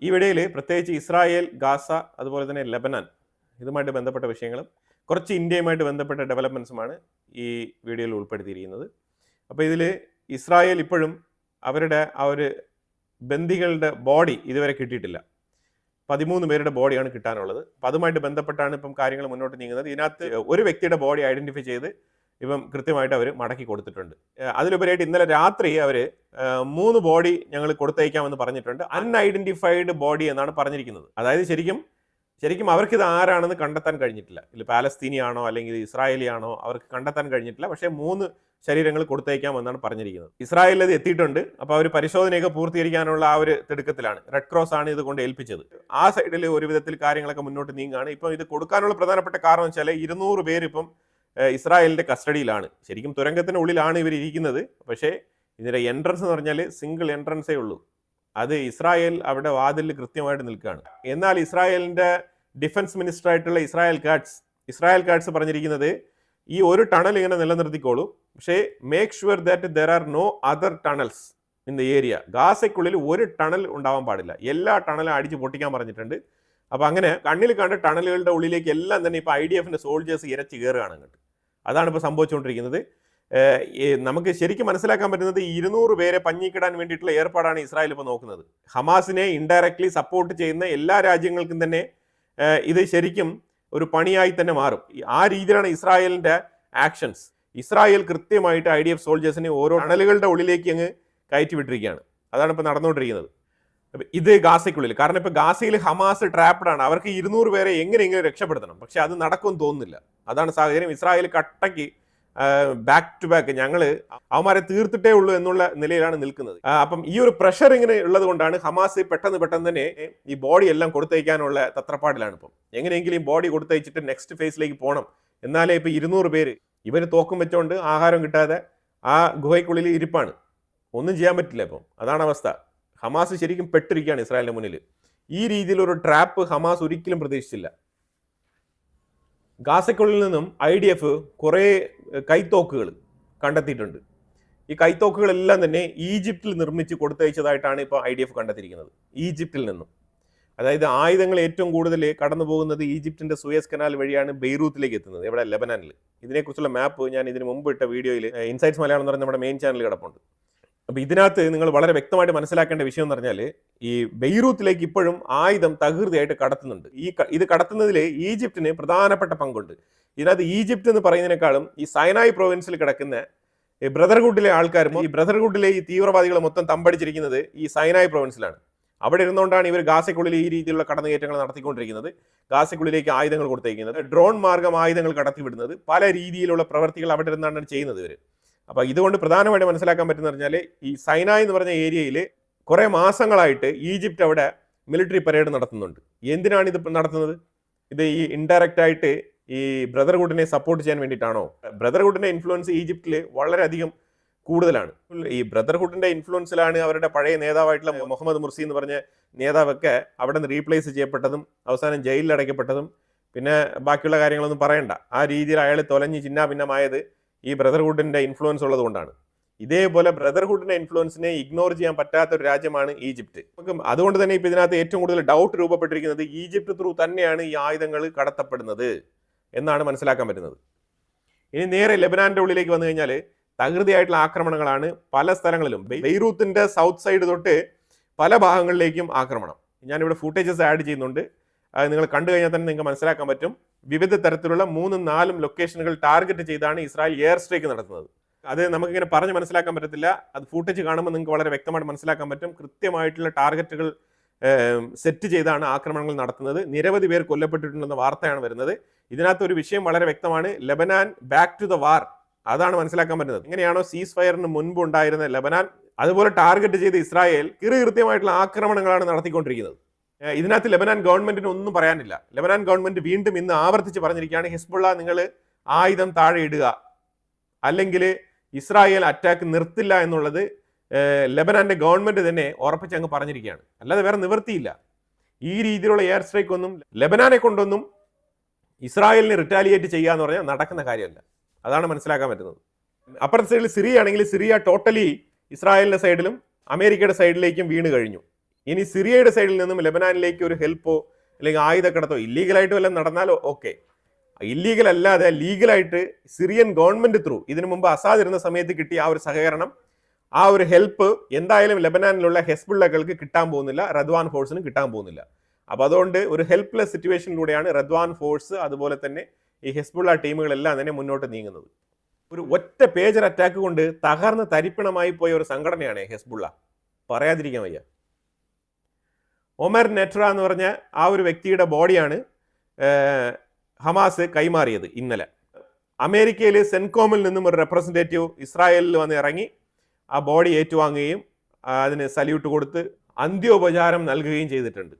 ഈ വീഡിയോയിൽ പ്രത്യേകിച്ച് ഇസ്രായേൽ, ഗാസ, അതുപോലെ തന്നെ ലെബനാൻ ഇതുമായിട്ട് ബന്ധപ്പെട്ട വിഷയങ്ങളും കുറച്ച് ഇന്ത്യയുമായിട്ട് ബന്ധപ്പെട്ട ഡെവലപ്മെൻറ്റ്സുമാണ് ഈ വീഡിയോയിൽ ഉൾപ്പെടുത്തിയിരിക്കുന്നത്. അപ്പോൾ ഇതിൽ ഇസ്രായേൽ ഇപ്പോഴും അവരുടെ ആ ഒരു ബന്ദികളുടെ ബോഡി ഇതുവരെ കിട്ടിയിട്ടില്ല. 13 പേരുടെ ബോഡിയാണ് കിട്ടാനുള്ളത്. അപ്പോൾ അതുമായിട്ട് ബന്ധപ്പെട്ടാണ് ഇപ്പം കാര്യങ്ങൾ മുന്നോട്ട് നീങ്ങുന്നത്. ഇതിനകത്ത് ഒരു വ്യക്തിയുടെ ബോഡി ഐഡൻറ്റിഫൈ ചെയ്ത് ഇപ്പം കൃത്യമായിട്ട് അവർ മടക്കി കൊടുത്തിട്ടുണ്ട്. അതിലുപരിയായിട്ട് ഇന്നലെ രാത്രി അവർ 3 ബോഡി ഞങ്ങൾ കൊടുത്തയക്കാമെന്ന് പറഞ്ഞിട്ടുണ്ട്. അൺഐഡൻറ്റിഫൈഡ് ബോഡി എന്നാണ് പറഞ്ഞിരിക്കുന്നത്. അതായത് ശരിക്കും അവർക്കിത് ആരാണെന്ന് കണ്ടെത്താൻ കഴിഞ്ഞിട്ടില്ല. ഇതിൽ പാലസ്തീനിയാണോ അല്ലെങ്കിൽ ഇസ്രായേലിയാണോ അവർക്ക് കണ്ടെത്താൻ കഴിഞ്ഞിട്ടില്ല. പക്ഷേ 3 ശരീരങ്ങൾ കൊടുത്തയക്കാമെന്നാണ് പറഞ്ഞിരിക്കുന്നത്. ഇസ്രായേലിൽ അത് എത്തിയിട്ടുണ്ട്. അപ്പോൾ അവർ പരിശോധനയൊക്കെ പൂർത്തീകരിക്കാനുള്ള ആ ഒരു തിടുക്കത്തിലാണ്. റെഡ് ക്രോസ് ആണ് ഇത് കൊണ്ട് ഏൽപ്പിച്ചത്. ആ സൈഡിൽ ഒരു വിധത്തിൽ കാര്യങ്ങളൊക്കെ മുന്നോട്ട് നീങ്ങുകയാണ്. ഇപ്പം ഇത് കൊടുക്കാനുള്ള പ്രധാനപ്പെട്ട കാരണം വെച്ചാൽ 200 പേര് ഇപ്പം ഇസ്രായേലിൻ്റെ കസ്റ്റഡിയിലാണ്. ശരിക്കും തുരങ്കത്തിനുള്ളിലാണ് ഇവർ ഇരിക്കുന്നത്. പക്ഷേ ഇതിൻ്റെ എൻട്രൻസ് എന്ന് പറഞ്ഞാൽ സിംഗിൾ എൻട്രൻസേ ഉള്ളൂ. അത് ഇസ്രായേൽ അവിടെ വാതിലിൽ കൃത്യമായിട്ട് നിൽക്കുകയാണ്. എന്നാൽ ഇസ്രായേലിൻ്റെ ഡിഫൻസ് മിനിസ്റ്റർ ആയിട്ടുള്ള ഇസ്രായേൽ കാട്സ് പറഞ്ഞിരിക്കുന്നത് ഈ ഒരു ടണൽ ഇങ്ങനെ നിലനിർത്തിക്കോളൂ, പക്ഷേ make sure that there are no other tunnels in the area. ഗാസയ്ക്കുള്ളിൽ ഒരു ടണൽ ഉണ്ടാവാൻ പാടില്ല. എല്ലാ ടണലും അടിച്ച് പൊട്ടിക്കാൻ പറഞ്ഞിട്ടുണ്ട്. അപ്പോൾ അങ്ങനെ കണ്ണിൽ കണ്ട ടണലുകളുടെ ഉള്ളിലേക്ക് എല്ലാം തന്നെ ഇപ്പോൾ IDFന്റെ സോൾജേഴ്സ് ഇരച്ച് കയറുകയാണ് അങ്ങോട്ട്. അതാണ് ഇപ്പോൾ സംഭവിച്ചുകൊണ്ടിരിക്കുന്നത്. നമുക്ക് ശരിക്കും മനസ്സിലാക്കാൻ പറ്റുന്നത് 200 പേരെ പഞ്ഞിക്കിടാൻ വേണ്ടിയിട്ടുള്ള ഏർപ്പാടാണ് ഇസ്രായേൽ ഇപ്പോൾ നോക്കുന്നത്. ഹമാസിനെ ഇൻഡയറക്ട്ലി സപ്പോർട്ട് ചെയ്യുന്ന എല്ലാ രാജ്യങ്ങൾക്കും തന്നെ ഇത് ശരിക്കും ഒരു പണിയായി തന്നെ മാറും. ആ രീതിയിലാണ് ഇസ്രായേലിൻ്റെ ആക്ഷൻസ്. ഇസ്രായേൽ കൃത്യമായിട്ട് IDF സോൾജേഴ്സിനെ ഓരോ ടണലുകളുടെ ഉള്ളിലേക്ക് അങ്ങ് കയറ്റി വിട്ടിരിക്കുകയാണ്. അതാണ് ഇപ്പോൾ നടന്നുകൊണ്ടിരിക്കുന്നത്. ഇത് ഗാസയ്ക്കുള്ളിൽ, കാരണം ഇപ്പോൾ ഗാസയിൽ ഹമാസ് ട്രാപ്ഡാണ്. അവർക്ക് 200 പേരെ എങ്ങനെയെങ്കിലും രക്ഷപ്പെടുത്തണം. പക്ഷെ അത് നടക്കുമെന്ന് തോന്നുന്നില്ല. അതാണ് സാഹചര്യം. ഇസ്രായേൽ കട്ടയ്ക്ക് ബാക്ക് ടു ബാക്ക് ഞങ്ങൾ അവന്മാരെ തീർത്തിട്ടേ ഉള്ളൂ എന്നുള്ള നിലയിലാണ് നിൽക്കുന്നത്. അപ്പം ഈ ഒരു പ്രഷർ ഇങ്ങനെ ഉള്ളത് കൊണ്ടാണ് ഹമാസ് പെട്ടെന്ന് തന്നെ ഈ ബോഡി എല്ലാം കൊടുത്തയക്കാനുള്ള തത്രപ്പാടിലാണ്. ഇപ്പം എങ്ങനെയെങ്കിലും ഈ ബോഡി കൊടുത്തയച്ചിട്ട് നെക്സ്റ്റ് ഫേസിലേക്ക് പോകണം. എന്നാലേ ഇപ്പോൾ 200 പേര് ഇവർ തോക്കും വെച്ചോണ്ട് ആഹാരം കിട്ടാതെ ആ ഗുഹയ്ക്കുള്ളിൽ ഇരിപ്പാണ്. ഒന്നും ചെയ്യാൻ പറ്റില്ല. ഇപ്പം അതാണ് അവസ്ഥ. ഹമാസ് ശരിക്കും പെട്ടിരിക്കുകയാണ് ഇസ്രായേലിന്റെ മുന്നിൽ. ഈ രീതിയിലൊരു ട്രാപ്പ് ഹമാസ് ഒരിക്കലും പ്രതീക്ഷിച്ചില്ല. ഗാസയ്ക്കുള്ളിൽ നിന്നും IDF കുറേ കൈത്തോക്കുകൾ കണ്ടെത്തിയിട്ടുണ്ട്. ഈ കൈത്തോക്കുകളെല്ലാം തന്നെ ഈജിപ്തിൽ നിർമ്മിച്ച് കൊടുത്തയച്ചതായിട്ടാണ് ഇപ്പോൾ IDF കണ്ടെത്തിയിരിക്കുന്നത്. ഈജിപ്തിൽ നിന്നും, അതായത് ആയുധങ്ങൾ ഏറ്റവും കൂടുതൽ കടന്നു പോകുന്നത് ഈജിപ്തിൻ്റെ സൂയസ് കനാൽ വഴിയാണ് ബെയ്റൂത്തിലേക്ക് എത്തുന്നത്, ഇവിടെ ലെബനാനിൽ. ഇതിനെക്കുറിച്ചുള്ള മാപ്പ് ഞാൻ ഇതിന് മുമ്പ് ഇട്ട വീഡിയോയിൽ ഇൻസൈറ്റ്സ് മലയാളം എന്ന് പറഞ്ഞ നമ്മുടെ മെയിൻ ചാനൽ കിടപ്പുണ്ട്. അപ്പോൾ ഇതിനകത്ത് നിങ്ങൾ വളരെ വ്യക്തമായിട്ട് മനസ്സിലാക്കേണ്ട വിഷയം എന്ന് പറഞ്ഞാൽ ഈ ബെയ്റൂത്തിലേക്ക് ഇപ്പോഴും ആയുധം തകൃതിയായിട്ട് കടത്തുന്നുണ്ട്. ഇത് കടത്തുന്നതിൽ ഈജിപ്തിന് പ്രധാനപ്പെട്ട പങ്കുണ്ട്. ഇതിനകത്ത് ഈജിപ്ത് എന്ന് പറയുന്നതിനേക്കാളും ഈ സൈനായ് പ്രൊവിൻസിൽ കിടക്കുന്ന ബ്രദർഹുഡിലെ ആൾക്കാരും ഈ ബ്രദർഹുഡിലെ ഈ തീവ്രവാദികൾ മൊത്തം തമ്പടിച്ചിരിക്കുന്നത് ഈ സൈനായ് പ്രൊവിൻസിലാണ്. അവിടെ ഇരുന്നുകൊണ്ടാണ് ഇവർ ഗാസയ്ക്കുള്ളിൽ ഈ രീതിയിലുള്ള കടന്നുകയറ്റങ്ങൾ നടത്തിക്കൊണ്ടിരിക്കുന്നത്. ഗാസയ്ക്കുള്ളിലേക്ക് ആയുധങ്ങൾ കൊടുത്തേക്കുന്നത്, ഡ്രോൺ മാർഗം ആയുധങ്ങൾ കടത്തിവിടുന്നത്, പല രീതിയിലുള്ള പ്രവർത്തികൾ അവിടെ ഇരുന്നാണ് ചെയ്യുന്നത് ഇവർ. അപ്പോൾ ഇതുകൊണ്ട് പ്രധാനമായിട്ട് മനസ്സിലാക്കാൻ പറ്റുന്ന പറഞ്ഞാൽ ഈ സൈനായ് എന്ന് പറഞ്ഞ ഏരിയയിൽ കുറേ മാസങ്ങളായിട്ട് ഈജിപ്റ്റ് അവിടെ മിലിറ്ററി പരേഡ് നടത്തുന്നുണ്ട്. എന്തിനാണ് ഇത് നടത്തുന്നത്? ഇത് ഈ ഇൻഡയറക്റ്റ് ആയിട്ട് ഈ ബ്രദർഹുഡിനെ സപ്പോർട്ട് ചെയ്യാൻ വേണ്ടിയിട്ടാണോ? ബ്രദർഹുഡിൻ്റെ ഇൻഫ്ലുവൻസ് ഈജിപ്തിൽ വളരെയധികം കൂടുതലാണ്. ഈ ബ്രദർഹുഡിൻ്റെ ഇൻഫ്ലുവൻസിലാണ് അവരുടെ പഴയ നേതാവായിട്ടുള്ള മുഹമ്മദ് മുർസി എന്ന് പറഞ്ഞ നേതാവൊക്കെ അവിടെ നിന്ന് റീപ്ലേസ് ചെയ്യപ്പെട്ടതും അവസാനം ജയിലിൽ അടയ്ക്കപ്പെട്ടതും പിന്നെ ബാക്കിയുള്ള കാര്യങ്ങളൊന്നും പറയണ്ട. ആ രീതിയിൽ അയാൾ തൊലഞ്ഞ് ചിന്നാഭിന്നമായത് ഈ ബ്രദർഹുഡിൻ്റെ ഇൻഫ്ലുവൻസ് ഉള്ളത് കൊണ്ടാണ്. ഇതേപോലെ ബ്രദർഹുഡിൻ്റെ ഇൻഫ്ലുവൻസിനെ ഇഗ്നോർ ചെയ്യാൻ പറ്റാത്ത ഒരു രാജ്യമാണ് ഈജിപ്ത്. അതുകൊണ്ട് തന്നെ ഇപ്പോൾ ഇതിനകത്ത് ഏറ്റവും കൂടുതൽ ഡൗട്ട് രൂപപ്പെട്ടിരിക്കുന്നത് ഈജിപ്ത് ത്രൂ തന്നെയാണ് ഈ ആയുധങ്ങൾ കടത്തപ്പെടുന്നത് എന്നാണ് മനസ്സിലാക്കാൻ പറ്റുന്നത്. ഇനി നേരെ ലെബനാന്റെ ഉള്ളിലേക്ക് വന്നു കഴിഞ്ഞാൽ തകൃതിയായിട്ടുള്ള ആക്രമണങ്ങളാണ് പല സ്ഥലങ്ങളിലും. ബെയ്റൂത്തിന്റെ സൗത്ത് സൈഡ് തൊട്ട് പല ഭാഗങ്ങളിലേക്കും ആക്രമണം. ഞാനിവിടെ ഫൂട്ടേജസ് ആഡ് ചെയ്യുന്നുണ്ട്. അത് നിങ്ങൾ കണ്ടു കഴിഞ്ഞാൽ തന്നെ നിങ്ങൾക്ക് മനസ്സിലാക്കാൻ പറ്റും. വിവിധ തരത്തിലുള്ള 3-4 ലൊക്കേഷനുകൾ ടാർഗറ്റ് ചെയ്താണ് ഇസ്രായേൽ എയർ സ്ട്രൈക്ക് നടത്തുന്നത്. അത് നമുക്കിങ്ങനെ പറഞ്ഞ് മനസ്സിലാക്കാൻ പറ്റത്തില്ല. അത് ഫൂട്ടേജ് കാണുമ്പോൾ നിങ്ങൾക്ക് വളരെ വ്യക്തമായിട്ട് മനസ്സിലാക്കാൻ പറ്റും. കൃത്യമായിട്ടുള്ള ടാർഗറ്റുകൾ സെറ്റ് ചെയ്താണ് ആക്രമണങ്ങൾ നടത്തുന്നത്. നിരവധി പേർ കൊല്ലപ്പെട്ടിട്ടുണ്ടെന്ന വാർത്തയാണ് വരുന്നത്. ഇതിനകത്ത് ഒരു വിഷയം വളരെ വ്യക്തമാണ്. Lebanon back to the war, അതാണ് മനസ്സിലാക്കാൻ പറ്റുന്നത്. എങ്ങനെയാണോ സീസ് ഫയറിന് മുൻപ് ഉണ്ടായിരുന്ന ലെബനാൻ, അതുപോലെ ടാർഗറ്റ് ചെയ്ത് ഇസ്രായേൽ കൃത്യമായിട്ടുള്ള ആക്രമണങ്ങളാണ് നടത്തിക്കൊണ്ടിരിക്കുന്നത്. ഇതിനകത്ത് ലെബനാൻ ഗവൺമെന്റിന് ഒന്നും പറയാനില്ല. ലെബനാൻ ഗവൺമെന്റ് വീണ്ടും ഇന്ന് ആവർത്തിച്ച് പറഞ്ഞിരിക്കുകയാണ്, ഹിസ്ബുള്ള നിങ്ങൾ ആയുധം താഴെ ഇടുക, അല്ലെങ്കിൽ ഇസ്രായേൽ അറ്റാക്ക് നിർത്തില്ല എന്നുള്ളത് ലെബനാന്റെ ഗവൺമെന്റ് തന്നെ ഉറപ്പിച്ച് അങ്ങ് പറഞ്ഞിരിക്കുകയാണ്. അല്ലാതെ വേറെ നിവൃത്തിയില്ല. ഈ രീതിയിലുള്ള എയർ സ്ട്രൈക്ക് ഒന്നും ലെബനാനെ കൊണ്ടൊന്നും ഇസ്രായേലിനെ റിറ്റാലിയേറ്റ് ചെയ്യുക എന്ന് പറഞ്ഞാൽ നടക്കുന്ന കാര്യമല്ല. അതാണ് മനസ്സിലാക്കാൻ പറ്റുന്നത്. അപ്പുറത്തെ സൈഡിൽ സിറിയ ആണെങ്കിൽ സിറിയ ടോട്ടലി ഇസ്രായേലിന്റെ സൈഡിലും അമേരിക്കയുടെ സൈഡിലേക്കും വീണ് കഴിഞ്ഞു. ഇനി സിറിയയുടെ സൈഡിൽ നിന്നും ലെബനാനിലേക്ക് ഒരു ഹെൽപ്പോ അല്ലെങ്കിൽ ആയുധക്കടത്തോ ഇല്ലീഗലായിട്ടോ എല്ലാം നടന്നാലോ ഓക്കെ, ഇല്ലീഗൽ അല്ലാതെ ലീഗലായിട്ട് സിറിയൻ ഗവൺമെന്റ് ത്രൂ ഇതിനു മുമ്പ് അസാദ് ഇരുന്ന സമയത്ത് കിട്ടിയ ആ ഒരു സഹകരണം, ആ ഒരു ഹെൽപ്പ് എന്തായാലും ലെബനാനിലുള്ള ഹെസ്ബുള്ളകൾക്ക് കിട്ടാൻ പോകുന്നില്ല, റദ്വാൻ ഫോഴ്സിന് കിട്ടാൻ പോകുന്നില്ല. അപ്പോൾ അതുകൊണ്ട് ഒരു ഹെൽപ്ലെസ് സിറ്റുവേഷനിലൂടെയാണ് റദ്വാൻ ഫോഴ്സ് അതുപോലെ തന്നെ ഈ ഹെസ്ബുള്ള ടീമുകളെല്ലാം തന്നെ മുന്നോട്ട് നീങ്ങുന്നത്. ഒരു ഒറ്റ പേജർ അറ്റാക്ക് കൊണ്ട് തകർന്ന് തരിപ്പണമായി പോയ ഒരു സംഘടനയാണ് ഹെസ്ബുള്ള, പറയാതിരിക്കാൻ വയ്യ. ഒമർ നെട്ര എന്ന് പറഞ്ഞ ആ ഒരു വ്യക്തിയുടെ ബോഡിയാണ് ഹമാസ് കൈമാറിയത് ഇന്നലെ. അമേരിക്കയിൽ സെൻകോമിൽ നിന്നും ഒരു റെപ്രസെൻറ്റേറ്റീവ് ഇസ്രായേലിൽ വന്ന് ഇറങ്ങി ആ ബോഡി ഏറ്റുവാങ്ങുകയും അതിന് സല്യൂട്ട് കൊടുത്ത് അന്ത്യോപചാരം നൽകുകയും ചെയ്തിട്ടുണ്ട്.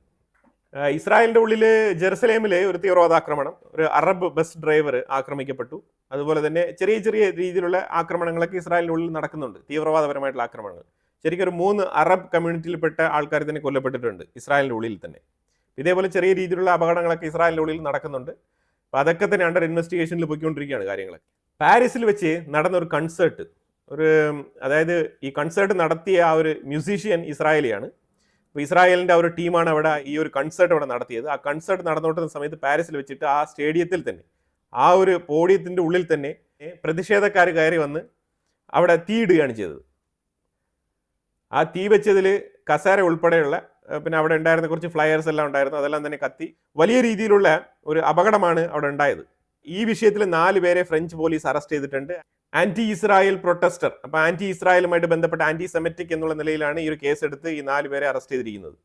ഇസ്രായേലിൻ്റെ ഉള്ളിൽ ജെറുസലേമിലെ ഒരു തീവ്രവാദാക്രമണം, ഒരു അറബ് ബസ് ഡ്രൈവർ ആക്രമിക്കപ്പെട്ടു. അതുപോലെ തന്നെ ചെറിയ ചെറിയ രീതിയിലുള്ള ആക്രമണങ്ങളൊക്കെ ഇസ്രായേലിൻ്റെ ഉള്ളിൽ നടക്കുന്നുണ്ട്, തീവ്രവാദപരമായിട്ടുള്ള ആക്രമണങ്ങൾ. ശരിക്കും ഒരു 3 അറബ് കമ്മ്യൂണിറ്റിയിൽപ്പെട്ട ആൾക്കാർ തന്നെ കൊല്ലപ്പെട്ടിട്ടുണ്ട് ഇസ്രായേലിൻ്റെ ഉള്ളിൽ തന്നെ. ഇതേപോലെ ചെറിയ രീതിയിലുള്ള അപകടങ്ങളൊക്കെ ഇസ്രായേലിൻ്റെ ഉള്ളിൽ നടക്കുന്നുണ്ട്. അപ്പോൾ അതൊക്കെ തന്നെ അണ്ടർ ഇൻവെസ്റ്റിഗേഷനിൽ പോയിക്കൊണ്ടിരിക്കുകയാണ് കാര്യങ്ങളൊക്കെ. പാരീസിൽ വെച്ച് നടന്ന ഒരു കൺസേർട്ട്, അതായത് ഈ കൺസേർട്ട് നടത്തിയ ആ ഒരു മ്യൂസീഷ്യൻ ഇസ്രായേലിയാണ്. അപ്പോൾ ഇസ്രായേലിൻ്റെ ആ ഒരു ടീമാണ് അവിടെ ഈ ഒരു കൺസേർട്ട് അവിടെ നടത്തിയത്. ആ കൺസേർട്ട് നടന്നുകൊണ്ടിരുന്ന സമയത്ത് പാരീസിൽ വെച്ചിട്ട് ആ സ്റ്റേഡിയത്തിൽ തന്നെ, ആ ഒരു പോഡിയത്തിൻ്റെ ഉള്ളിൽ തന്നെ പ്രതിഷേധക്കാർ കയറി വന്ന് അവിടെ തീയിടുകയാണ് ചെയ്തത്. ആ തീ വെച്ചതിൽ കസേര ഉൾപ്പെടെയുള്ള പിന്നെ അവിടെ ഉണ്ടായിരുന്ന കുറച്ച് ഫ്ലയേഴ്സ് എല്ലാം ഉണ്ടായിരുന്നു, അതെല്ലാം തന്നെ കത്തി വലിയ രീതിയിലുള്ള ഒരു അപകടമാണ് അവിടെ ഉണ്ടായത്. ഈ വിഷയത്തിൽ 4 പേരെ ഫ്രഞ്ച് പോലീസ് അറസ്റ്റ് ചെയ്തിട്ടുണ്ട്. ആന്റി ഇസ്രായേൽ പ്രൊട്ടസ്റ്റർ, അപ്പോൾ ആന്റി ഇസ്രായേലുമായിട്ട് ബന്ധപ്പെട്ട ആന്റി സെമറ്റിക് എന്നുള്ള നിലയിലാണ് ഈ ഒരു കേസ് എടുത്ത് ഈ 4 പേരെ അറസ്റ്റ് ചെയ്തിരിക്കുന്നത്.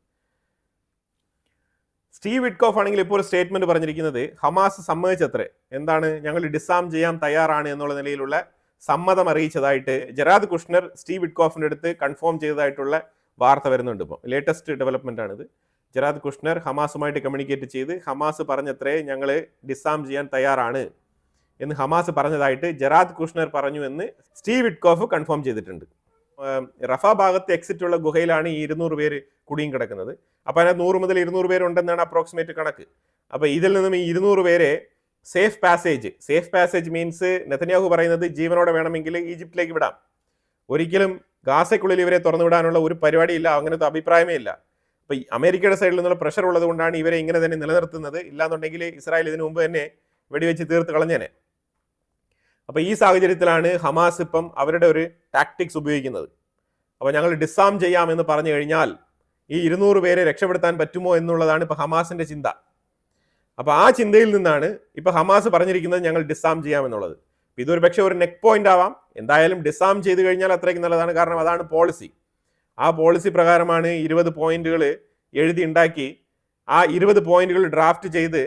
സ്റ്റീവ് വിറ്റ്കോഫ് ആണെങ്കിൽ ഇപ്പോൾ ഒരു സ്റ്റേറ്റ്മെന്റ് പറഞ്ഞിരിക്കുന്നത് ഹമാസ് സമ്മതിച്ചത്രേ, എന്താണ്, ഞങ്ങൾ ഡിസാം ചെയ്യാൻ തയ്യാറാണ് എന്നുള്ള നിലയിലുള്ള സമ്മതം അറിയിച്ചതായിട്ട് ജെറാദ് കുഷ്നർ സ്റ്റീവ് വിറ്റ്കോഫിൻ്റെ അടുത്ത് കൺഫേം ചെയ്തതായിട്ടുള്ള വാർത്ത വരുന്നുണ്ട്. ഇപ്പോൾ ലേറ്റസ്റ്റ് ഡെവലപ്മെന്റ് ആണിത്. ജെറാദ് കുഷ്നർ ഹമാസുമായിട്ട് കമ്മ്യൂണിക്കേറ്റ് ചെയ്ത് ഹമാസ് പറഞ്ഞത്രേ ഞങ്ങൾ ഡിസാം ചെയ്യാൻ തയ്യാറാണ് എന്ന് ഹമാസ് പറഞ്ഞതായിട്ട് ജെറാദ് കുഷ്നർ പറഞ്ഞു എന്ന് സ്റ്റീവ് വിറ്റ്കോഫ് കൺഫേം ചെയ്തിട്ടുണ്ട്. റഫ ഭാഗത്ത് എക്സിറ്റ് ഉള്ള ഗുഹയിലാണ് ഈ 200 പേര് കുടുങ്ങി കിടക്കുന്നത്. അപ്പോൾ അതിനകത്ത് 100 മുതൽ 200 പേരുണ്ടെന്നാണ് അപ്രോക്സിമേറ്റ് കണക്ക്. അപ്പോൾ ഇതിൽ നിന്നും ഈ 200 പേരെ സേഫ് പാസേജ് മീൻസ് നെതന്യാഹു പറയുന്നത് ജീവനോടെ വേണമെങ്കിൽ ഈജിപ്തിലേക്ക് വിടാം, ഒരിക്കലും ഗാസയ്ക്കുള്ളിൽ ഇവരെ തുറന്നു വിടാനുള്ള ഒരു പരിപാടിയില്ല, അങ്ങനത്തെ അഭിപ്രായമേ ഇല്ല. അപ്പോൾ ഈ അമേരിക്കയുടെ സൈഡിൽ നിന്നുള്ള പ്രഷർ ഉള്ളത് കൊണ്ടാണ് ഇവരെ ഇങ്ങനെ തന്നെ നിലനിർത്തുന്നത്. ഇല്ലാന്നുണ്ടെങ്കിൽ ഇസ്രായേൽ ഇതിനു മുമ്പ് തന്നെ വെടിവെച്ച് തീർത്ത് കളഞ്ഞേനെ. അപ്പോൾ ഈ സാഹചര്യത്തിലാണ് ഹമാസ് ഇപ്പം അവരുടെ ഒരു ടാക്ടിക്സ് ഉപയോഗിക്കുന്നത്. അപ്പോൾ ഞങ്ങൾ ഡിസാം ചെയ്യാമെന്ന് പറഞ്ഞു കഴിഞ്ഞാൽ ഈ 200 പേരെ രക്ഷപ്പെടുത്താൻ പറ്റുമോ എന്നുള്ളതാണ് ഇപ്പോൾ ഹമാസിന്റെ ചിന്ത. അപ്പോൾ ആ ചിന്തയിൽ നിന്നാണ് ഇപ്പോൾ ഹമാസ് പറഞ്ഞിരിക്കുന്നത് ഞങ്ങൾ ഡിസാം ചെയ്യാമെന്നുള്ളത്. ഇതൊരു പക്ഷേ ഒരു നെക്ക് പോയിന്റ് ആവാം. എന്തായാലും ഡിസാം ചെയ്ത് കഴിഞ്ഞാൽ അത്രയ്ക്ക് നല്ലതാണ്, കാരണം അതാണ് പോളിസി. ആ പോളിസി പ്രകാരമാണ് 20 പോയിന്റുകൾ എഴുതി ഉണ്ടാക്കി ആ 20 പോയിന്റുകൾ ഡ്രാഫ്റ്റ് ചെയ്ത്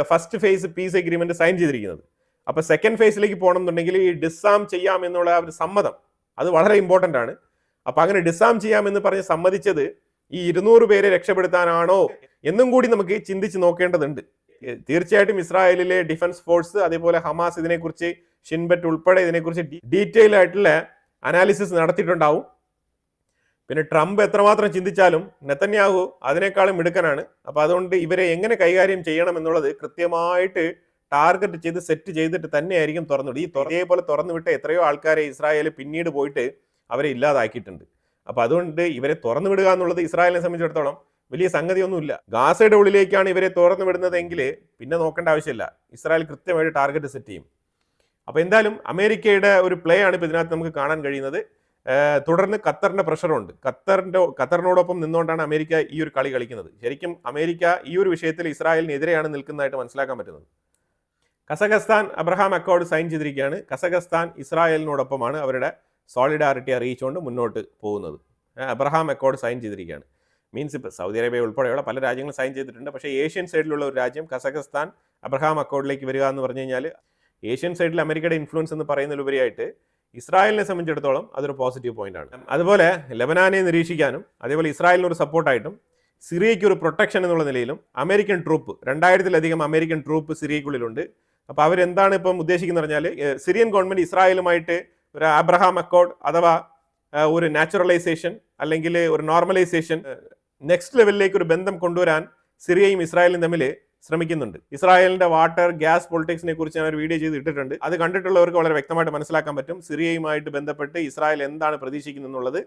first phase peace agreement sign ചെയ്തിരിക്കുന്നത്. അപ്പോൾ സെക്കൻഡ് ഫേസിലേക്ക് പോകണം എന്നുണ്ടെങ്കിൽ ഈ ഡിസാം ചെയ്യാം എന്നുള്ള ആ ഒരു സമ്മതം അത് വളരെ ഇമ്പോർട്ടൻ്റ് ആണ്. അപ്പോൾ അങ്ങനെ ഡിസാം ചെയ്യാമെന്ന് പറഞ്ഞ് സമ്മതിച്ചത് ഈ 200 പേരെ രക്ഷപ്പെടുത്താനാണോ എന്നും കൂടി നമുക്ക് ചിന്തിച്ച് നോക്കേണ്ടതുണ്ട്. തീർച്ചയായിട്ടും ഇസ്രായേലിലെ ഡിഫൻസ് ഫോഴ്സ് അതേപോലെ ഹമാസ് ഇതിനെക്കുറിച്ച് ഷിൻബെറ്റ് ഉൾപ്പെടെ ഇതിനെക്കുറിച്ച് ഡീറ്റെയിൽ ആയിട്ടുള്ള അനാലിസിസ് നടത്തിയിട്ടുണ്ടാവും. പിന്നെ ട്രംപ് എത്രമാത്രം ചിന്തിച്ചാലും നെതന്യാഹു അതിനേക്കാളും മിടുക്കനാണ്. അപ്പോൾ അതുകൊണ്ട് ഇവരെ എങ്ങനെ കൈകാര്യം ചെയ്യണം എന്നുള്ളത് കൃത്യമായിട്ട് ടാർഗറ്റ് ചെയ്ത് സെറ്റ് ചെയ്തിട്ട് തന്നെയായിരിക്കും തുറന്നുവിടുക. ഇതേപോലെ തുറന്നുവിട്ട എത്രയോ ആൾക്കാരെ ഇസ്രായേൽ പിന്നീട് പോയിട്ട് അവരെ ഇല്ലാതാക്കിയിട്ടുണ്ട്. അപ്പോൾ അതുകൊണ്ട് ഇവരെ തുറന്നു വിടുക എന്നുള്ളത് ഇസ്രായേലിനെ സംബന്ധിച്ചിടത്തോളം വലിയ സംഗതിയൊന്നുമില്ല. ഗാസയുടെ ഉള്ളിലേക്കാണ് ഇവരെ തുറന്നു വിടുന്നതെങ്കിൽ പിന്നെ നോക്കേണ്ട ആവശ്യമില്ല, ഇസ്രായേൽ കൃത്യമായിട്ട് ടാർഗറ്റ് സെറ്റ് ചെയ്യും. അപ്പോൾ എന്തായാലും അമേരിക്കയുടെ ഒരു പ്ലേ ആണ് ഇപ്പോൾ ഇതിനകത്ത് നമുക്ക് കാണാൻ കഴിയുന്നത്. തുടർന്ന് ഖത്തറിന്റെ പ്രഷറുണ്ട്. ഖത്തറിനോടൊപ്പം നിന്നുകൊണ്ടാണ് അമേരിക്ക ഈ ഒരു കളി കളിക്കുന്നത്. ശരിക്കും അമേരിക്ക ഈ ഒരു വിഷയത്തിൽ ഇസ്രായേലിനെതിരെയാണ് നിൽക്കുന്നതായിട്ട് മനസ്സിലാക്കാൻ പറ്റുന്നത്. കസഖസ്ഥാൻ അബ്രഹാം അക്കോർഡ് സൈൻ ചെയ്തിരിക്കുകയാണ്. കസഖസ്ഥാൻ ഇസ്രായേലിനോടൊപ്പമാണ് അവരുടെ സോളിഡാരിറ്റി അറിയിച്ചുകൊണ്ട് മുന്നോട്ട് പോകുന്നത്. അബ്രഹാം അക്കോർഡ് സൈൻ ചെയ്തിരിക്കുകയാണ്. മീൻസ് ഇപ്പോൾ സൗദി അറേബ്യ ഉൾപ്പെടെയുള്ള പല രാജ്യങ്ങളും സൈൻ ചെയ്തിട്ടുണ്ട്. പക്ഷേ ഏഷ്യൻ സൈഡിലുള്ള ഒരു രാജ്യം കസഖസ്ഥാൻ അബ്രഹാം അക്കോർഡിലേക്ക് വരിക എന്ന് പറഞ്ഞു കഴിഞ്ഞാൽ ഏഷ്യൻ സൈഡിൽ അമേരിക്കയുടെ ഇൻഫ്ലുവൻസ് എന്ന് പറയുന്നതിലുപരിയായിട്ട് ഇസ്രായേലിനെ സംബന്ധിച്ചിടത്തോളം അതൊരു പോസിറ്റീവ് പോയിന്റ് ആണ്. അതുപോലെ ലെബനാനെ നിരീക്ഷിക്കാനും അതേപോലെ ഇസ്രായേലിന് ഒരു സപ്പോർട്ടായിട്ടും സിറിയയ്ക്ക് ഒരു പ്രൊട്ടക്ഷൻ എന്നുള്ള നിലയിലും അമേരിക്കൻ ട്രൂപ്പ് 2000-ലധികം അമേരിക്കൻ ട്രൂപ്പ് സിറിയയ്ക്കുള്ളിലുണ്ട്. അപ്പോൾ അവരെന്താണ് ഇപ്പം ഉദ്ദേശിക്കുന്നത് പറഞ്ഞാൽ സിറിയൻ ഗവൺമെന്റ് ഇസ്രായേലുമായിട്ട് ഒരു അബ്രഹാം അക്കോർഡ് അഥവാ ഒരു നാച്ചുറലൈസേഷൻ അല്ലെങ്കിൽ ഒരു നോർമലൈസേഷൻ നെക്സ്റ്റ് ലെവലിലേക്ക് ഒരു ബന്ധം കൊണ്ടുവരാൻ സിറിയയും ഇസ്രായേലും തമ്മിൽ ശ്രമിക്കുന്നുണ്ട്. ഇസ്രായേലിന്റെ വാട്ടർ ഗ്യാസ് പൊളിറ്റിക്സിനെ കുറിച്ച് ഞാൻ ഒരു വീഡിയോ ചെയ്ത് ഇട്ടിട്ടുണ്ട്. അത് കണ്ടിട്ടുള്ളവർക്ക് വളരെ വ്യക്തമായിട്ട് മനസ്സിലാക്കാൻ പറ്റും സിറിയയുമായിട്ട് ബന്ധപ്പെട്ട് ഇസ്രായേൽ എന്താണ് പ്രതീക്ഷിക്കുന്നത് എന്നുള്ളത്.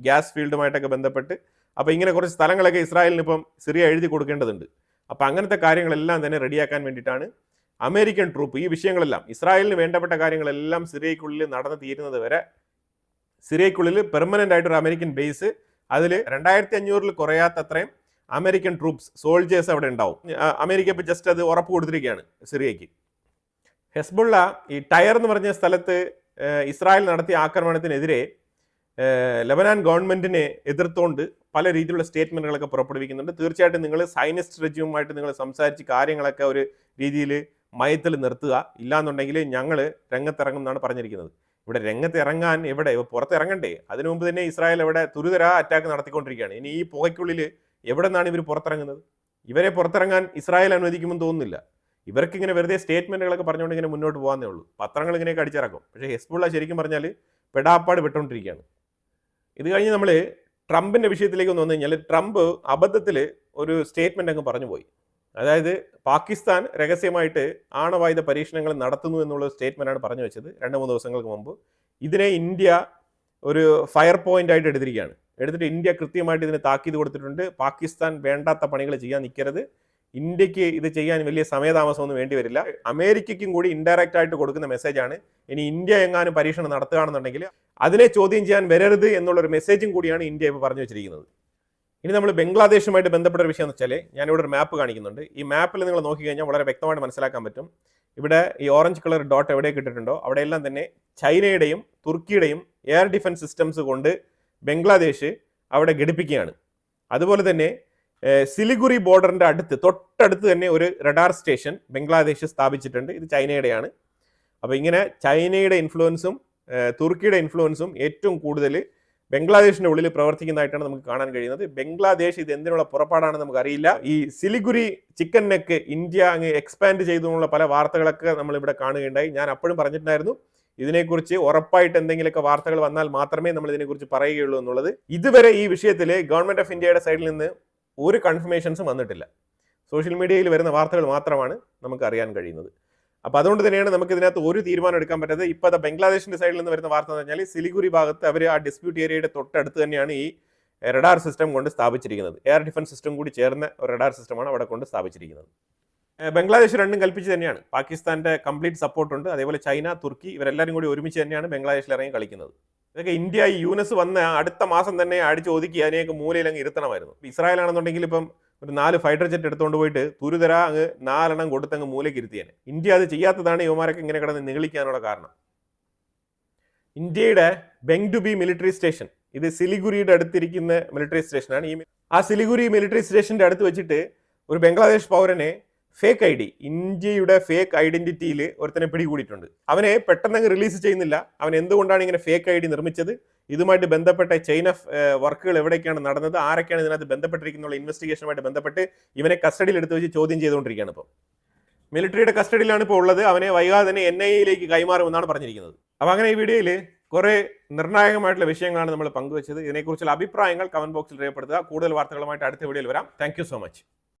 ഗ്യാസ് ഫീൽഡുമായിട്ടൊക്കെ ബന്ധപ്പെട്ട്. അപ്പോൾ ഇങ്ങനെ കുറച്ച് സ്ഥലങ്ങളൊക്കെ ഇസ്രായേലിന് ഇപ്പം സിറിയ എഴുതി കൊടുക്കേണ്ടതുണ്ട്. അപ്പോൾ അങ്ങനത്തെ കാര്യങ്ങളെല്ലാം തന്നെ റെഡിയാക്കാൻ വേണ്ടിയിട്ടാണ് അമേരിക്കൻ ട്രൂപ്പ് ഈ വിഷയങ്ങളെല്ലാം, ഇസ്രായേലിന് വേണ്ടപ്പെട്ട കാര്യങ്ങളെല്ലാം സിറിയയ്ക്കുള്ളിൽ നടന്നു തീരുന്നത് വരെ സിറിയയ്ക്കുള്ളിൽ പെർമനൻ്റ് ആയിട്ടൊരു അമേരിക്കൻ ബേസ്, അതിൽ 2500 കുറയാത്തത്രയും അമേരിക്കൻ ട്രൂപ്സ് സോൾജേഴ്സ് അവിടെ ഉണ്ടാവും. അമേരിക്ക ഇപ്പോൾ ജസ്റ്റ് അത് ഉറപ്പ് കൊടുത്തിരിക്കുകയാണ് സിറിയയ്ക്ക്. ഹെസ്ബുള്ള ഈ ടയർ എന്ന് പറഞ്ഞ സ്ഥലത്ത് ഇസ്രായേൽ നടത്തിയ ആക്രമണത്തിനെതിരെ ലെബനാൻ ഗവൺമെന്റിനെ എതിർത്തുകൊണ്ട് പല രീതിയിലുള്ള സ്റ്റേറ്റ്മെന്റുകളൊക്കെ പുറപ്പെടുവിക്കുന്നുണ്ട്. തീർച്ചയായിട്ടും നിങ്ങൾ സൈനിസ്റ്റ് റെജ്യൂമുമായിട്ട് നിങ്ങൾ സംസാരിച്ച് കാര്യങ്ങളൊക്കെ ഒരു രീതിയിൽ മയത്തിൽ നിർത്തുക, ഇല്ലാന്നുണ്ടെങ്കിൽ ഞങ്ങൾ രംഗത്തിറങ്ങും എന്നാണ് പറഞ്ഞിരിക്കുന്നത്. ഇവിടെ രംഗത്ത് ഇറങ്ങാൻ എവിടെ പുറത്തിറങ്ങണ്ടേ? അതിനു മുമ്പ് തന്നെ ഇസ്രായേൽ അവിടെ തുരുതരാ അറ്റാക്ക് നടത്തിക്കൊണ്ടിരിക്കുകയാണ്. ഇനി ഈ പുകയ്ക്കുള്ളിൽ എവിടെ നിന്നാണ് ഇവർ പുറത്തിറങ്ങുന്നത്? ഇവരെ പുറത്തിറങ്ങാൻ ഇസ്രായേൽ അനുവദിക്കുമെന്ന് തോന്നുന്നില്ല. ഇവർക്ക് ഇങ്ങനെ വെറുതെ സ്റ്റേറ്റ്മെന്റുകളൊക്കെ പറഞ്ഞുകൊണ്ട് ഇങ്ങനെ മുന്നോട്ട് പോകാനേ ഉള്ളൂ. പത്രങ്ങൾ ഇങ്ങനെയൊക്കെ അടിച്ചിറക്കും. പക്ഷേ ഹെസ്ബുള്ള ശരിക്കും പറഞ്ഞാൽ പെടാപ്പാട് വിട്ടുകൊണ്ടിരിക്കുകയാണ്. ഇത് കഴിഞ്ഞ് നമ്മൾ ട്രംപിന്റെ വിഷയത്തിലേക്ക് ഒന്ന് വന്നു കഴിഞ്ഞാൽ, ട്രംപ് അബദ്ധത്തിൽ ഒരു സ്റ്റേറ്റ്മെന്റ് അങ്ങ് പറഞ്ഞു പോയി. അതായത് പാകിസ്ഥാൻ രഹസ്യമായിട്ട് ആണവായുധ പരീക്ഷണങ്ങൾ നടത്തുന്നു എന്നുള്ള സ്റ്റേറ്റ്മെന്റാണ് പറഞ്ഞു വെച്ചത് 2-3 ദിവസങ്ങൾക്ക് മുമ്പ്. ഇതിനെ ഇന്ത്യ ഒരു ഫയർ പോയിന്റ് ആയിട്ട് എടുത്തിട്ട് ഇന്ത്യ കൃത്യമായിട്ട് ഇതിന് താക്കീത് കൊടുത്തിട്ടുണ്ട്. പാകിസ്ഥാൻ വേണ്ടാത്ത പണികൾ ചെയ്യാൻ നിൽക്കരുത്, ഇന്ത്യക്ക് ഇത് ചെയ്യാൻ വലിയ സമയതാമസമൊന്നും വേണ്ടി വരില്ല. അമേരിക്കയ്ക്കും കൂടി ഇൻഡയറക്റ്റ് ആയിട്ട് കൊടുക്കുന്ന മെസ്സേജാണ്. ഇനി ഇന്ത്യ എങ്ങാനും പരീക്ഷണം നടത്തുകയാണെന്നുണ്ടെങ്കിൽ അതിനെ ചോദ്യം ചെയ്യാൻ വരരുത് എന്നുള്ളൊരു മെസ്സേജും കൂടിയാണ് ഇന്ത്യ ഇപ്പോൾ പറഞ്ഞു വെച്ചിരിക്കുന്നത്. ഇനി നമ്മൾ ബംഗ്ലാദേശുമായിട്ട് ബന്ധപ്പെട്ട ഒരു വിഷയം എന്ന് വെച്ചാൽ, ഞാനിവിടെ ഒരു മാപ്പ് കാണിക്കുന്നുണ്ട്. ഈ മാപ്പിൽ നിങ്ങൾ നോക്കിക്കഴിഞ്ഞാൽ വളരെ വ്യക്തമായിട്ട് മനസ്സിലാക്കാൻ പറ്റും. ഇവിടെ ഈ ഓറഞ്ച് കളർ ഡോട്ട് എവിടെയൊക്കെ ഇട്ടിട്ടുണ്ടോ അവിടെയെല്ലാം തന്നെ ചൈനയുടെയും തുർക്കിയുടെയും എയർ ഡിഫൻസ് സിസ്റ്റംസ് കൊണ്ട് ബംഗ്ലാദേശ് അവിടെ ഘടിപ്പിക്കുകയാണ്. അതുപോലെ തന്നെ സിലിഗുരി ബോർഡറിൻ്റെ തൊട്ടടുത്ത് തന്നെ ഒരു റഡാർ സ്റ്റേഷൻ ബംഗ്ലാദേശ് സ്ഥാപിച്ചിട്ടുണ്ട്. ഇത് ചൈനയുടെയാണ്. അപ്പോൾ ഇങ്ങനെ ചൈനയുടെ ഇൻഫ്ലുവൻസും തുർക്കിയുടെ ഇൻഫ്ലുവൻസും ഏറ്റവും കൂടുതൽ ബംഗ്ലാദേശിന്റെ ഉള്ളിൽ പ്രവർത്തിക്കുന്നതായിട്ടാണ് നമുക്ക് കാണാൻ കഴിയുന്നത്. ബംഗ്ലാദേശ് ഇത് എന്തിനുള്ള പുറപ്പാടാണെന്ന് നമുക്കറിയില്ല. ഈ സിലിഗുരി ചിക്കൻ നെക്ക് ഇന്ത്യ അങ്ങ് എക്സ്പാൻഡ് ചെയ്തുള്ള പല വാർത്തകളൊക്കെ നമ്മളിവിടെ കാണുകയുണ്ടായി. ഞാൻ അപ്പോഴും പറഞ്ഞിട്ടുണ്ടായിരുന്നു, ഇതിനെക്കുറിച്ച് ഉറപ്പായിട്ട് എന്തെങ്കിലുമൊക്കെ വാർത്തകൾ വന്നാൽ മാത്രമേ നമ്മൾ ഇതിനെക്കുറിച്ച് പറയുകയുള്ളൂ എന്നുള്ളത്. ഇതുവരെ ഈ വിഷയത്തിൽ ഗവൺമെന്റ് ഓഫ് ഇന്ത്യയുടെ സൈഡിൽ നിന്ന് ഒരു കൺഫർമേഷൻസും വന്നിട്ടില്ല. സോഷ്യൽ മീഡിയയിൽ വരുന്ന വാർത്തകൾ മാത്രമാണ് നമുക്ക് അറിയാൻ കഴിയുന്നത്. അപ്പോൾ അതുകൊണ്ട് തന്നെയാണ് നമുക്ക് ഇതിനകത്ത് ഒരു തീരുമാനം എടുക്കാൻ പറ്റാത്തത്. ഇപ്പോൾ ബംഗ്ലാദേശിന്റെ സൈഡിൽ നിന്ന് വരുന്ന വാർത്ത എന്ന് പറഞ്ഞാൽ, സിലിഗുരി ഭാഗത്ത് അവർ ആ ഡിസ്പ്യൂട്ട് ഏരിയയുടെ തൊട്ടടുത്ത് തന്നെയാണ് ഈ റഡാർ സിസ്റ്റം കൊണ്ട് സ്ഥാപിച്ചിരിക്കുന്നത്. എയർ ഡിഫൻസ് സിസ്റ്റം കൂടി ചേർന്ന ഒരു റഡാർ സിസ്റ്റമാണ് അവിടെ കൊണ്ട് സ്ഥാപിച്ചിരിക്കുന്നത്. ബംഗ്ലാദേശ് രണ്ടും കൽപ്പിച്ച് തന്നെയാണ്. പാകിസ്ഥാന്റെ കംപ്ലീറ്റ് സപ്പോർട്ടുണ്ട്. അതേപോലെ ചൈന, തുർക്കി ഇവരെല്ലാവരും കൂടി ഒരുമിച്ച് തന്നെയാണ് ബംഗ്ലാദേശിൽ ഇറങ്ങി കളിക്കുന്നത്. ഇതൊക്കെ ഇന്ത്യ ഈ യൂനസ് വന്ന് അടുത്ത മാസം തന്നെ അടിച്ച് ഒതുക്കി അതിനെയൊക്കെ മൂലയിൽ അങ്ങ് ഇരുത്തണമായിരുന്നു. ഇസ്രായേൽ ആണെന്നുണ്ടെങ്കിൽ ഇപ്പം ഒരു 4 ഫൈറ്റർ ജെറ്റ് എടുത്തുകൊണ്ട് പോയിട്ട് തുരുതര അങ്ങ് 4 എണ്ണം കൊടുത്തങ്ങ് മൂലയ്ക്ക് ഇരുത്തിയേനെ. ഇന്ത്യ അത് ചെയ്യാത്തതാണ് യുവമാരൊക്കെ ഇങ്ങനെ കിടന്ന് നിഗളിക്കാനുള്ള കാരണം. ഇന്ത്യയുടെ ബെങ്ടുബി മിലിറ്ററി സ്റ്റേഷൻ, ഇത് സിലിഗുരിയുടെ അടുത്തിരിക്കുന്ന മിലിറ്ററി സ്റ്റേഷനാണ്. ആ സിലിഗുരി മിലിറ്ററി സ്റ്റേഷന്റെ അടുത്ത് വെച്ചിട്ട് ഒരു ബംഗ്ലാദേശ് പൗരനെ ഫേക്ക് ഐ ഡി, ഇന്ത്യയുടെ ഫേക്ക് ഐഡന്റിറ്റിയിൽ ഒരുത്തനെ പിടികൂടിയിട്ടുണ്ട്. അവനെ പെട്ടെന്ന് റിലീസ് ചെയ്യുന്നില്ല. അവൻ എന്തുകൊണ്ടാണ് ഇങ്ങനെ ഫേക്ക് ഐ ഡി നിർമ്മിച്ചത്, ഇതുമായിട്ട് ബന്ധപ്പെട്ട ചെയിൻ ഓഫ് വർക്കുകൾ എവിടേക്കാണ് നടന്നത്, ആരൊക്കെയാണ് ഇതിനകത്ത് ബന്ധപ്പെട്ടിരിക്കുന്ന ഇൻവെസ്റ്റിഗേഷനുമായിട്ട് ബന്ധപ്പെട്ട് ഇവനെ കസ്റ്റഡിയിൽ എടുത്ത് വെച്ച് ചോദ്യം ചെയ്തുകൊണ്ടിരിക്കുകയാണ്. ഇപ്പോൾ മിലിറ്ററിയുടെ കസ്റ്റഡിയിലാണ് ഇപ്പോൾ ഉള്ളത്. അവനെ വൈകാതെ തന്നെ NIA-യിലേക്ക് കൈമാറുമെന്നാണ് പറഞ്ഞിരിക്കുന്നത്. അപ്പോൾ അങ്ങനെ ഈ വീഡിയോയിൽ കുറേ നിർണായകമായിട്ടുള്ള വിഷയങ്ങളാണ് നമ്മൾ പങ്കുവച്ചത്. ഇതിനെക്കുറിച്ചുള്ള അഭിപ്രായങ്ങൾ കമന്റ് ബോക്സിൽ രേഖപ്പെടുത്തുക. കൂടുതൽ വാർത്തകളുമായിട്ട് അടുത്ത വീഡിയോയിൽ വരാം. Thank you so much.